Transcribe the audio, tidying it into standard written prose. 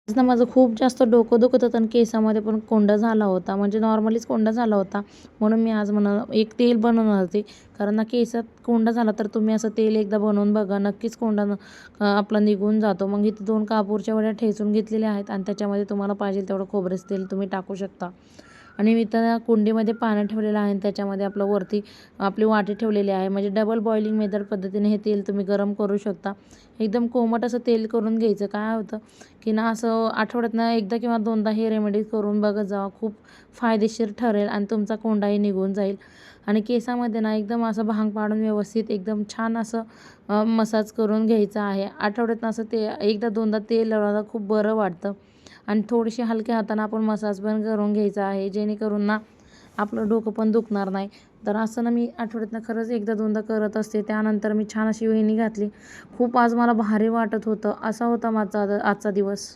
आज ना माझं खूप जास्त डोकं दुखत होतं आणि केसामध्ये पण कोंडा झाला होता. म्हणजे नॉर्मलीच कोंडा झाला होता. म्हणून मी आज एक तेल बनवणार होते. कारण ना केसात कोंडा झाला तर तुम्ही असं तेल एकदा बनवून बघा. नक्कीच आपला निघून जातो. मग इथे 2 कापूरच्या वड्या ठेचून घेतलेल्या आहेत आणि त्याच्यामध्ये तुम्हाला पाहिजे तेवढं खोबरेचं तेल तुम्ही टाकू शकता. आणि मी तर कुंडीमध्ये पाणी ठेवलेलं आहे आणि त्याच्यामध्ये आपलं वरती आपली वाटी ठेवलेली आहे. म्हणजे डबल बॉइलिंग मेथड पद्धतीने हे तेल तुम्ही गरम करू शकता. एकदम कोमट असं तेल करून घ्यायचं. काय होतं की ना असं आठवड्यातनं एकदा किंवा दोनदा हे रेमेडी करून बघत जावा. खूप फायदेशीर ठरेल आणि तुमचा कोंडाही निघून जाईल. आणि केसामध्ये ना एकदम असं भांग पाडून व्यवस्थित एकदम छान असं मसाज करून घ्यायचा आहे. आठवड्यातनं असं ते एकदा दोनदा तेल लावल्यावर खूप बरं वाटतं. आणि थोडीशी हलक्या हाताने आपण मसाज पण करून घ्यायचा आहे, जेणेकरून ना आपलं डोकं पण दुखणार नाही. तर असं ना मी आठवड्यातनं खरंच एकदा दोनदा करत असते. त्यानंतर मी छान अशी वेणी घातली. खूप आज मला भारी वाटत होतं. असा होता माझा आजचा दिवस.